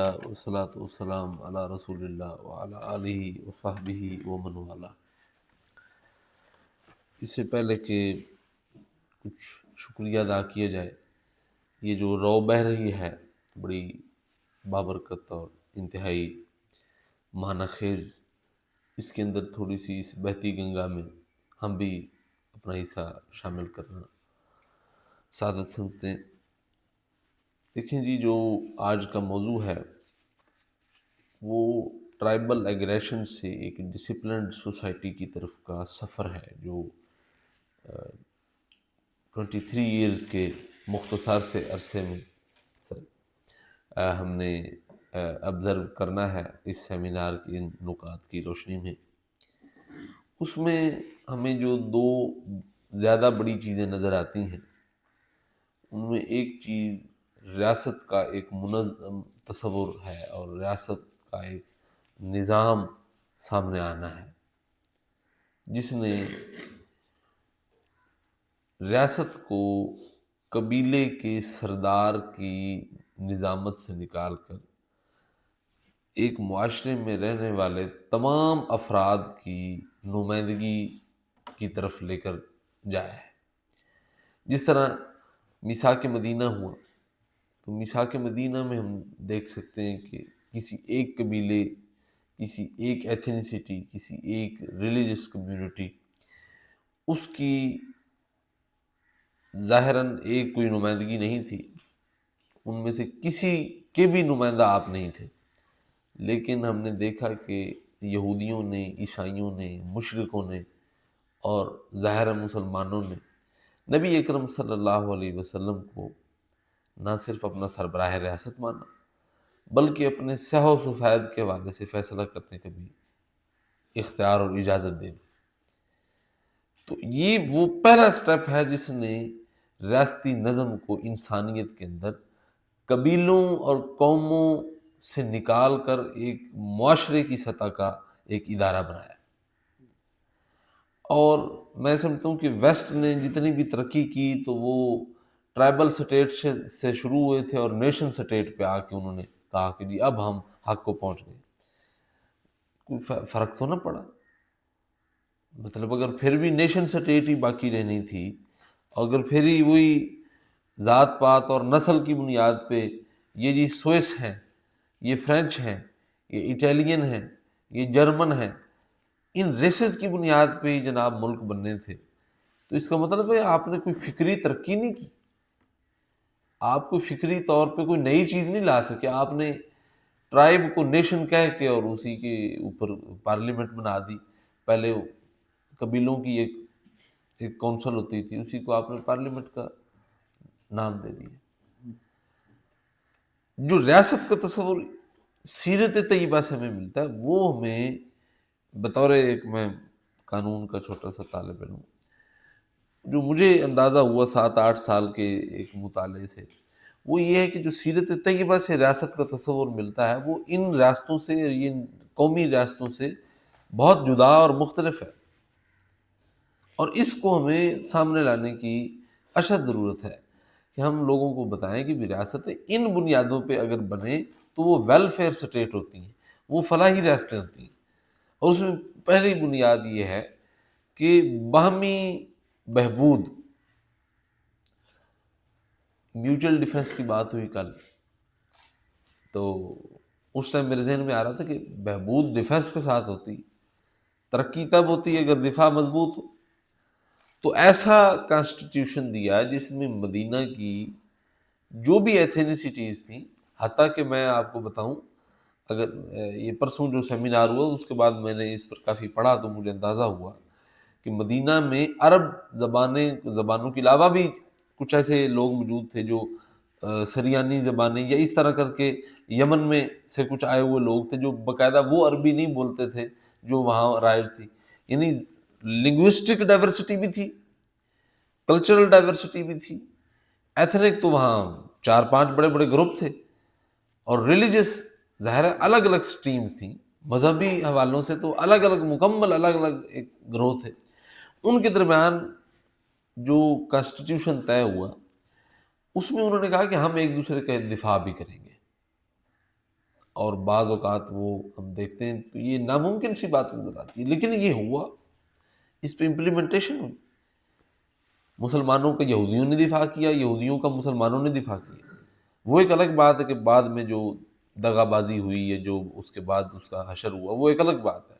والصلاۃ والسلام علی رسول اللہ وعلی آلہ وصحبہ ومن والہ۔ اس سے پہلے کہ کچھ شکریہ ادا کیا جائے، یہ جو رو بہہ رہی ہے بڑی بابرکت اور انتہائی معنی خیز، اس کے اندر تھوڑی سی اس بہتی گنگا میں ہم بھی اپنا حصہ شامل کرنا سعادت سمجھتے ہیں۔ دیکھیں جی، جو آج کا موضوع ہے وہ ٹرائبل ایگریشن سے ایک ڈسپلنڈ سوسائٹی کی طرف کا سفر ہے، جو 23 ایئرز کے مختصر سے عرصے میں ہم نے آبزرو کرنا ہے اس سیمینار کے ان نکات کی روشنی میں۔ اس میں ہمیں جو دو زیادہ بڑی چیزیں نظر آتی ہیں، ان میں ایک چیز ریاست کا ایک منظم تصور ہے اور ریاست کا ایک نظام سامنے آنا ہے، جس نے ریاست کو قبیلے کے سردار کی نظامت سے نکال کر ایک معاشرے میں رہنے والے تمام افراد کی نمائندگی کی طرف لے کر جایا ہے۔ جس طرح میثاق مدینہ ہوا، تو میثاق مدینہ میں ہم دیکھ سکتے ہیں کہ کسی ایک قبیلے، کسی ایک ایتھنیسٹی، کسی ایک ریلیجس کمیونٹی، اس کی ظاہراً ایک کوئی نمائندگی نہیں تھی، ان میں سے کسی کے بھی نمائندہ آپ نہیں تھے، لیکن ہم نے دیکھا کہ یہودیوں نے، عیسائیوں نے، مشرکوں نے اور ظاہر مسلمانوں نے نبی اکرم صلی اللہ علیہ وسلم کو نہ صرف اپنا سربراہ ریاست مانا، بلکہ اپنے سیاح و سفید کے حوالے سے فیصلہ کرنے کا بھی اختیار اور اجازت دے دی۔ تو یہ وہ پہلا سٹیپ ہے جس نے ریاستی نظم کو انسانیت کے اندر قبیلوں اور قوموں سے نکال کر ایک معاشرے کی سطح کا ایک ادارہ بنایا۔ اور میں سمجھتا ہوں کہ ویسٹ نے جتنی بھی ترقی کی تو وہ ٹرائبل سٹیٹ سے شروع ہوئے تھے، اور نیشن سٹیٹ پہ آ کے انہوں نے کہا کہ جی اب ہم حق کو پہنچ گئے۔ کوئی فرق تو نہ پڑا، مطلب اگر پھر بھی نیشن سٹیٹ ہی باقی رہنی تھی، اگر پھر ہی وہی ذات پات اور نسل کی بنیاد پہ یہ جی سوئس ہیں، یہ فرینچ ہیں، یہ اٹیلین ہیں، یہ جرمن ہیں، ان ریسز کی بنیاد پہ ہی جناب ملک بننے تھے، تو اس کا مطلب ہے آپ نے کوئی فکری ترقی نہیں کی، آپ کوئی فکری طور پہ کوئی نئی چیز نہیں لا سکے۔ آپ نے ٹرائب کو نیشن کہہ کے اور اسی کے اوپر پارلیمنٹ بنا دی۔ پہلے قبیلوں کی ایک کونسل ہوتی تھی، اسی کو آپ نے پارلیمنٹ کا نام دے دیا۔ جو ریاست کا تصور سیرت طیبہ سے ہمیں ملتا ہے، وہ ہمیں بطور ایک میں قانون کا چھوٹا سا طالب علم، جو مجھے اندازہ ہوا 7-8 سال کے ایک مطالعے سے، وہ یہ ہے کہ جو سیرت طیبہ سے ریاست کا تصور ملتا ہے وہ ان ریاستوں سے، یہ قومی ریاستوں سے بہت جدا اور مختلف ہے، اور اس کو ہمیں سامنے لانے کی اشد ضرورت ہے کہ ہم لوگوں کو بتائیں کہ ریاستیں ان بنیادوں پہ اگر بنے تو وہ ویلفیئر سٹیٹ ہوتی ہیں، وہ فلاحی ریاستیں ہوتی ہیں، اور اس میں پہلی بنیاد یہ ہے کہ باہمی بہبود۔ میوچل ڈیفنس کی بات ہوئی کل، تو اس ٹائم میرے ذہن میں آ رہا تھا کہ بہبود ڈیفنس کے ساتھ ہوتی، ترقی تب ہوتی ہے اگر دفاع مضبوط ہو۔ تو ایسا کانسٹیٹیوشن دیا جس میں مدینہ کی جو بھی ایتھنیسٹیز تھیں، حتیٰ کہ میں آپ کو بتاؤں، اگر یہ پرسوں جو سیمینار ہوا اس کے بعد میں نے اس پر کافی پڑھا تو مجھے اندازہ ہوا کہ مدینہ میں عرب زبانوں کے علاوہ بھی کچھ ایسے لوگ موجود تھے جو سریانی زبانیں یا اس طرح کر کے یمن میں سے کچھ آئے ہوئے لوگ تھے جو باقاعدہ وہ عربی نہیں بولتے تھے جو وہاں رائج تھی، یعنی لنگوسٹک ڈائیورسٹی بھی تھی، کلچرل ڈائیورسٹی بھی تھی، ایتھنک تو وہاں 4-5 بڑے بڑے گروپ تھے، اور ریلیجس ظاہر ہے الگ الگ سٹریمز تھیں، مذہبی حوالوں سے تو الگ الگ مکمل الگ الگ ایک گروہ تھے۔ ان کے درمیان جو کانسٹیٹیوشن طے ہوا اس میں انہوں نے کہا کہ ہم ایک دوسرے کا دفاع بھی کریں گے، اور بعض اوقات وہ ہم دیکھتے ہیں تو یہ ناممکن سی بات نظر آتی ہے، لیکن یہ ہوا، اس پہ امپلیمنٹیشن ہوئی۔ مسلمانوں کا یہودیوں نے دفاع کیا، یہودیوں کا مسلمانوں نے دفاع کیا۔ وہ ایک الگ بات ہے کہ بعد میں جو دغا بازی ہوئی ہے، جو اس کے بعد اس کا حشر ہوا، وہ ایک الگ بات ہے،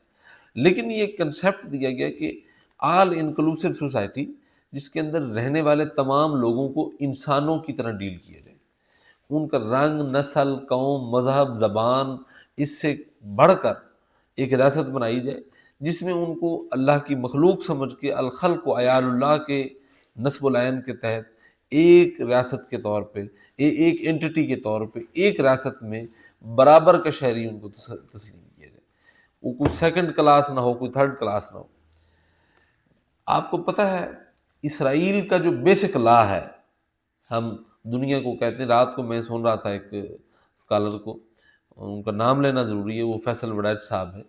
لیکن یہ کنسیپٹ دیا گیا کہ آل انکلوسیو سوسائٹی، جس کے اندر رہنے والے تمام لوگوں کو انسانوں کی طرح ڈیل کیا جائے، ان کا رنگ، نسل، قوم، مذہب، زبان، اس سے بڑھ کر ایک ریاست بنائی جائے جس میں ان کو اللہ کی مخلوق سمجھ کے، الخلق و عیال اللہ کے نسب العین کے تحت ایک ریاست کے طور پہ، ایک اینٹی کے طور پہ ایک ریاست میں برابر کا شہری ان کو تسلیم کیا جائے۔ وہ کوئی سیکنڈ کلاس نہ ہو، کوئی تھرڈ کلاس نہ ہو۔ آپ کو پتہ ہے اسرائیل کا جو بیسک لا ہے، ہم دنیا کو کہتے ہیں، رات کو میں سن رہا تھا ایک اسکالر کو، ان کا نام لینا ضروری ہے، وہ فیصل وڑیچ صاحب ہے،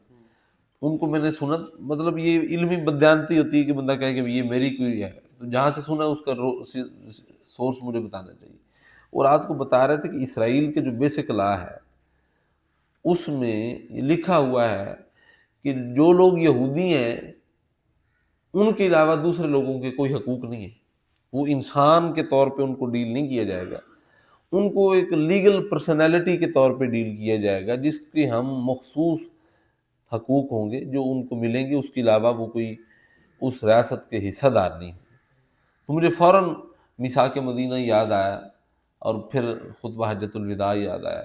ان کو میں نے سنا، مطلب یہ علمی بدیانتی ہوتی ہے کہ بندہ کہے کہ یہ میری کوئی ہے، تو جہاں سے سنا اس کا سورس مجھے بتانا چاہیے۔ اور رات کو بتا رہے تھے کہ اسرائیل کے جو بیسک لا ہے اس میں یہ لکھا ہوا ہے کہ جو لوگ یہودی ہیں ان کے علاوہ دوسرے لوگوں کے کوئی حقوق نہیں ہے، وہ انسان کے طور پہ ان کو ڈیل نہیں کیا جائے گا، ان کو ایک لیگل پرسنالٹی کے طور پہ ڈیل کیا جائے گا جس کے ہم مخصوص حقوق ہوں گے جو ان کو ملیں گے، اس کے علاوہ وہ کوئی اس ریاست کے حصہ دار نہیں ہوں۔ تو مجھے فوراً میثاق مدینہ یاد آیا، اور پھر خطبہ حجۃ الوداع یاد آیا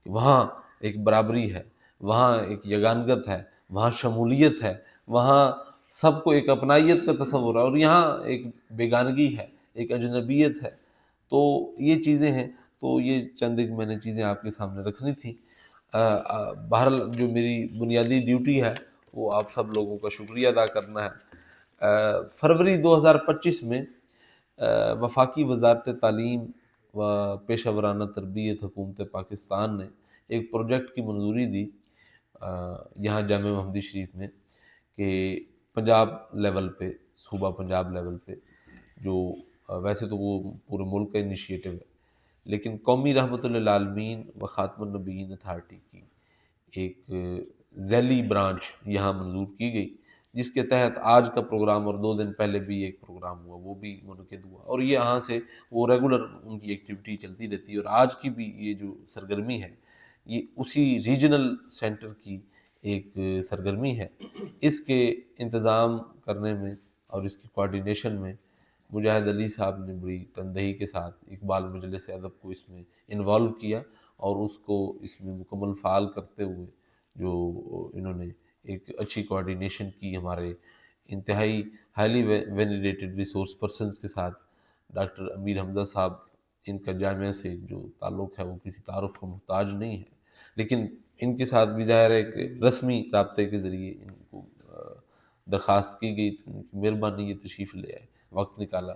کہ وہاں ایک برابری ہے، وہاں ایک یگانگت ہے، وہاں شمولیت ہے، وہاں سب کو ایک اپنائیت کا تصور ہے، اور یہاں ایک بیگانگی ہے، ایک اجنبیت ہے۔ تو یہ چیزیں ہیں، تو یہ چند ایک میں نے چیزیں آپ کے سامنے رکھنی تھیں۔ بہرحال جو میری بنیادی ڈیوٹی ہے وہ آپ سب لوگوں کا شکریہ ادا کرنا ہے۔ فروری 2025 میں وفاقی وزارت تعلیم و پیشہ ورانہ تربیت حکومت پاکستان نے ایک پروجیکٹ کی منظوری دی یہاں جامع محمدی شریف میں، کہ پنجاب لیول پہ، صوبہ پنجاب لیول پہ، جو ویسے تو وہ پورے ملک کا انیشیٹو ہے، لیکن قومی رحمت للعالمین و خاتم النبیین اتھارٹی کی ایک ذیلی برانچ یہاں منظور کی گئی، جس کے تحت آج کا پروگرام اور 2 دن پہلے بھی ایک پروگرام ہوا، وہ بھی منعقد ہوا، اور یہ یہاں سے وہ ریگولر ان کی ایکٹیویٹی چلتی رہتی ہے۔ اور آج کی بھی یہ جو سرگرمی ہے یہ اسی ریجنل سینٹر کی ایک سرگرمی ہے۔ اس کے انتظام کرنے میں اور اس کی کوارڈینیشن میں مجاہد علی صاحب نے بڑی تندہی کے ساتھ اقبال مجلس ادب کو اس میں انوالو کیا، اور اس کو اس میں مکمل فعال کرتے ہوئے جو انہوں نے ایک اچھی کوارڈینیشن کی ہمارے انتہائی ہائیلی وینیلیٹڈ ریسورس پرسنز کے ساتھ۔ ڈاکٹر امیر حمزہ صاحب، ان کا جامعہ سے جو تعلق ہے وہ کسی تعارف کا محتاج نہیں ہے، لیکن ان کے ساتھ بھی ظاہر ہے کہ رسمی رابطے کے ذریعے ان کو درخواست کی گئی، ان کی مہربانی، یہ تشریف لے آئے، وقت نکالا۔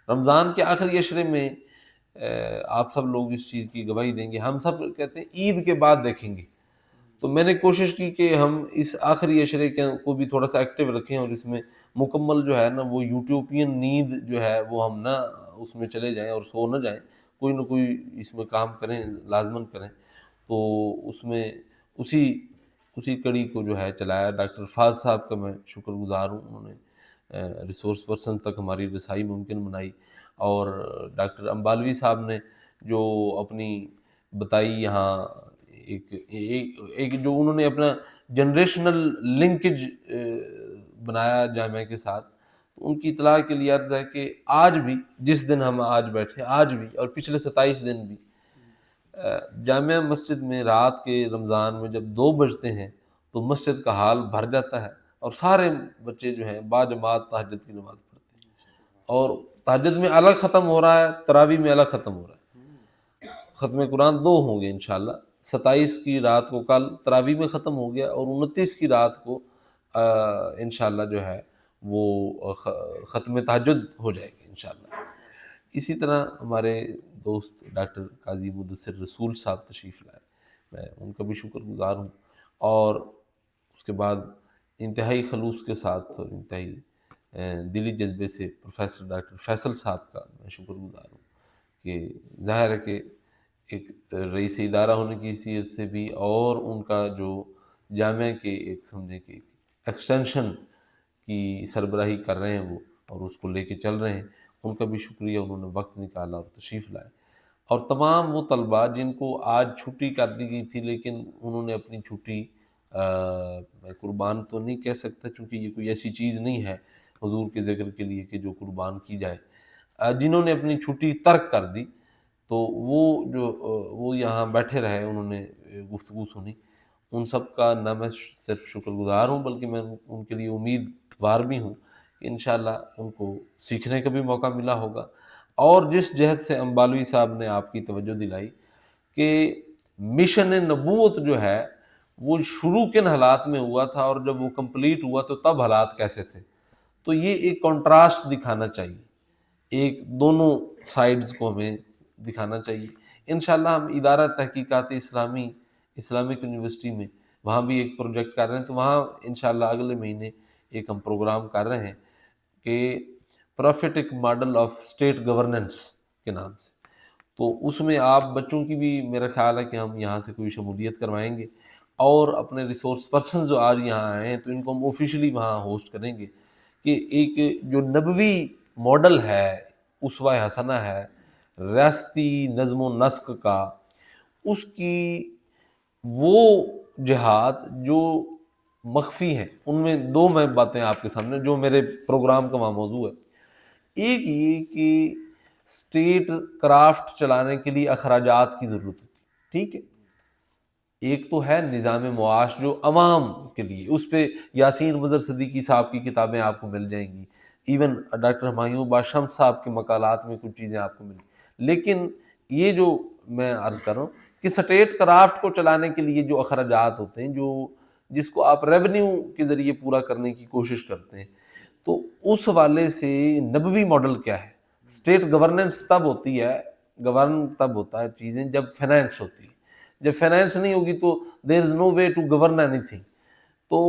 رمضان کے آخری عشرے میں آپ سب لوگ اس چیز کی گواہی دیں گے، ہم سب کہتے ہیں عید کے بعد دیکھیں گے، تو میں نے کوشش کی کہ ہم اس آخری عشرے کو بھی تھوڑا سا ایکٹیو رکھیں، اور اس میں مکمل جو ہے نا وہ یوٹیوپین نیند جو ہے وہ ہم نہ اس میں چلے جائیں اور سو نہ جائیں، کوئی نہ کوئی اس میں کام کریں، لازماً کریں۔ تو اس میں اسی کڑی کو جو ہے چلایا۔ ڈاکٹر فہد صاحب کا میں شکر گزار ہوں، انہوں نے ریسورس پرسنز تک ہماری رسائی ممکن بنائی، اور ڈاکٹر امبالوی صاحب نے جو اپنی بتائی یہاں ایک جو انہوں نے اپنا جنریشنل لنکج بنایا جامعہ کے ساتھ، تو ان کی اطلاع کے لیے عرض ہے کہ آج بھی، جس دن ہم آج بیٹھے، آج بھی اور پچھلے 27 دن بھی جامعہ مسجد میں رات کے رمضان میں جب 2 بجتے ہیں تو مسجد کا حال بھر جاتا ہے، اور سارے بچے جو ہیں باجماعت تہجد کی نماز پڑھتے ہیں، اور تہجد میں الگ ختم ہو رہا ہے، تراویح میں الگ ختم ہو رہا ہے۔ ختم قرآن 2 ہوں گے انشاءاللہ، 27 کی رات کو کل تراویح میں ختم ہو گیا، اور 29 کی رات کو انشاءاللہ جو ہے وہ ختم تہجد ہو جائے گی انشاءاللہ۔ اسی طرح ہمارے دوست ڈاکٹر قاضی مدثر رسول صاحب تشریف لائے، میں ان کا بھی شکر گزار ہوں، اور اس کے بعد انتہائی خلوص کے ساتھ اور انتہائی دلی جذبے سے پروفیسر ڈاکٹر فیصل صاحب کا میں شکر گزار ہوں، کہ ظاہر ہے کہ ایک رئیس ادارہ ہونے کی حیثیت سے بھی، اور ان کا جو جامعہ کے ایک سمجھیں کہ ایکسٹینشن کی سربراہی کر رہے ہیں وہ، اور اس کو لے کے چل رہے ہیں، ان کا بھی شکریہ، انہوں نے وقت نکالا اور تشریف لائے۔ اور تمام وہ طلباء جن کو آج چھٹی کر دی گئی تھی، لیکن انہوں نے اپنی چھٹی میں قربان تو نہیں کہہ سکتا چونکہ یہ کوئی ایسی چیز نہیں ہے حضور کے ذکر کے لیے کہ جو قربان کی جائے، جنہوں نے اپنی چھٹی ترک کر دی، تو وہ جو وہ یہاں بیٹھے رہے، انہوں نے گفتگو سنی، ان سب کا نہ میں صرف شکر گزار ہوں بلکہ میں ان کے لیے امیدوار بھی ہوں کہ انشاءاللہ ان کو سیکھنے کا بھی موقع ملا ہوگا۔ اور جس جہت سے امبالوی صاحب نے آپ کی توجہ دلائی کہ مشن نبوت جو ہے وہ شروع کن حالات میں ہوا تھا اور جب وہ کمپلیٹ ہوا تو تب حالات کیسے تھے، تو یہ ایک کنٹراسٹ دکھانا چاہیے، ایک دونوں سائیڈز کو ہمیں دکھانا چاہیے۔ انشاءاللہ ہم ادارہ تحقیقات اسلامک یونیورسٹی میں وہاں بھی ایک پروجیکٹ کر رہے ہیں، تو وہاں انشاءاللہ اگلے مہینے ایک ہم پروگرام کر رہے ہیں کہ prophetic model of state governance کے نام سے، تو اس میں آپ بچوں کی بھی میرا خیال ہے کہ ہم یہاں سے کوئی شمولیت کروائیں گے، اور اپنے ریسورس پرسنز جو آج یہاں آئے ہیں تو ان کو ہم آفیشلی وہاں ہوسٹ کریں گے کہ ایک جو نبوی ماڈل ہے، اسوہ حسنہ ہے ریاستی نظم و نسق کا، اس کی وہ جہات جو مخفی ہیں، ان میں دو میں باتیں آپ کے سامنے جو میرے پروگرام کا وہاں موضوع ہے۔ ایک یہ کہ اسٹیٹ کرافٹ چلانے کے لیے اخراجات کی ضرورت ہوتی ہے، ٹھیک ہے، ایک تو ہے نظام معاش جو عوام کے لیے، اس پہ یاسین مظہر صدیقی صاحب کی کتابیں آپ کو مل جائیں گی، ایون ڈاکٹر ہمایوں باشمس صاحب کے مقالات میں کچھ چیزیں آپ کو ملیں گی، لیکن یہ جو میں عرض کر رہا ہوں کہ سٹیٹ کرافٹ کو چلانے کے لیے جو اخراجات ہوتے ہیں، جس کو آپ ریونیو کے ذریعے پورا کرنے کی کوشش کرتے ہیں، تو اس حوالے سے نبوی ماڈل کیا ہے؟ اسٹیٹ گورننس تب ہوتی ہے، گورن تب ہوتا ہے چیزیں جب فائنینس ہوتی ہے، جب فائنینس نہیں ہوگی تو there is no way to govern اینی تھنگ۔ تو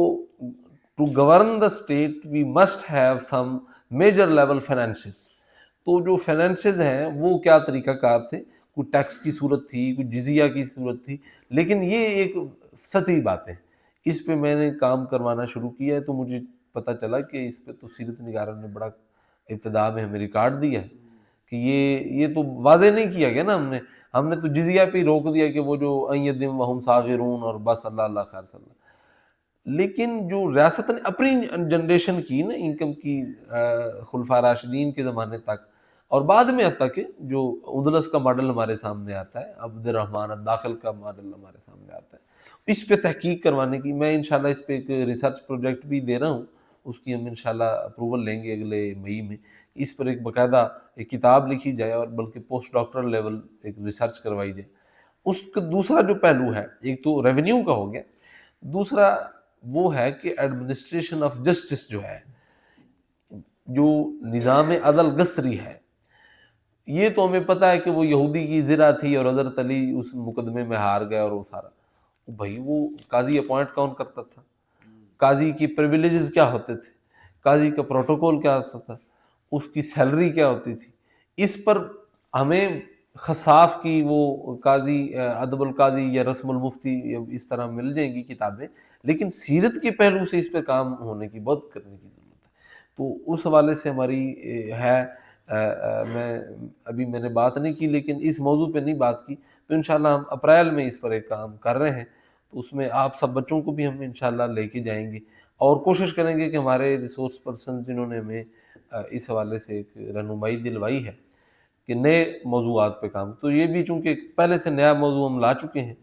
to govern the state we must have some major level finances, تو جو فائنینسز ہیں وہ کیا طریقہ کار تھے، کوئی ٹیکس کی صورت تھی، کوئی جزیہ کی صورت تھی، لیکن یہ ایک سطحی بات ہے، اس پہ میں نے کام کروانا شروع کیا ہے، تو مجھے پتہ چلا کہ اس پہ تو سیرت نگاروں نے بڑا ابتدا میں ہمیں ریکارڈ دیا ہے کہ یہ تو واضح نہیں کیا گیا نا، ہم نے تو جزیہ پہ ہی روک دیا کہ وہ جو ایدم وہم صاغرون اور بس اللہ اللہ خیر صلی اللہ، لیکن جو ریاست نے اپنی جنریشن کی نا انکم کی خلفاء راشدین کے زمانے تک، اور بعد میں حتیٰ کہ جو اندلس کا ماڈل ہمارے سامنے آتا ہے، عبد الرحمن الداخل کا ماڈل ہمارے سامنے آتا ہے، اس پہ تحقیق کروانے کی میں انشاءاللہ اس پہ ایک ریسرچ پروجیکٹ بھی دے رہا ہوں، اس کی ہم انشاءاللہ اپروول لیں گے اگلے مئی میں، اس پر ایک باقاعدہ ایک کتاب لکھی جائے اور بلکہ پوسٹ ڈاکٹرل لیول ایک ریسرچ کروائی جائے۔ اس کا دوسرا جو پہلو ہے، ایک تو ریونیو کا ہو گیا، دوسرا وہ ہے کہ ایڈمنسٹریشن آف جسٹس جو ہے، جو نظام عدل گستری ہے، یہ تو ہمیں پتہ ہے کہ وہ یہودی کی زرہ تھی اور حضرت علی اس مقدمے میں ہار گئے، اور وہ سارا بھائی وہ قاضی اپوائنٹ کون کرتا تھا، قاضی کی پریویلیجز کیا ہوتے تھے، قاضی کا پروٹوکول کیا ہوتا تھا، اس کی سیلری کیا ہوتی تھی، اس پر ہمیں خصاف کی وہ قاضی ادب القاضی یا رسم المفتی اس طرح مل جائیں گی کتابیں، لیکن سیرت کے پہلو سے اس پہ کام ہونے کی بہت کرنے کی ضرورت ہے، تو اس حوالے سے ہماری ہے، میں نے بات نہیں کی لیکن اس موضوع پہ نہیں بات کی، تو انشاءاللہ ہم اپریل میں اس پر ایک کام کر رہے ہیں، تو اس میں آپ سب بچوں کو بھی ہم انشاءاللہ لے کے جائیں گے، اور کوشش کریں گے کہ ہمارے ریسورس پرسن جنہوں نے ہمیں اس حوالے سے ایک رہنمائی دلوائی ہے کہ نئے موضوعات پہ کام، تو یہ بھی چونکہ پہلے سے نیا موضوع ہم لا چکے ہیں،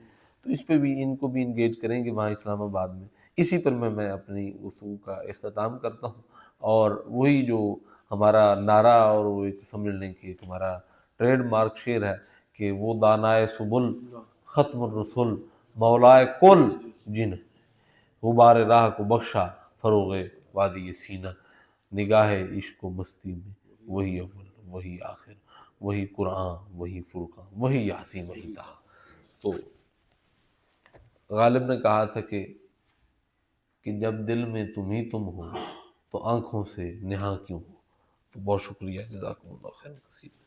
تو اس پہ بھی ان کو بھی انگیج کریں گے وہاں اسلام آباد میں۔ اسی پر میں اپنی گفتگو کا اختتام کرتا ہوں، اور وہی جو ہمارا نعرہ اور وہ ایک سمجھ لیں کہ ایک ہمارا ٹریڈ مارک شعر ہے کہ وہ دانائے سبل ختم الرسل مولائے کل جن غبار راہ کو بخشا فروغ وادی سینہ، نگاہ عشق و مستی میں وہی اول وہی آخر، وہی قرآن وہی فرقان وہی یاسین وہی طہ۔ تو غالب نے کہا تھا کہ جب دل میں تم ہی تم ہو تو آنکھوں سے نہاں کیوں ہو۔ تو بہت شکریہ، جزاکم اللہ خیر کثیر۔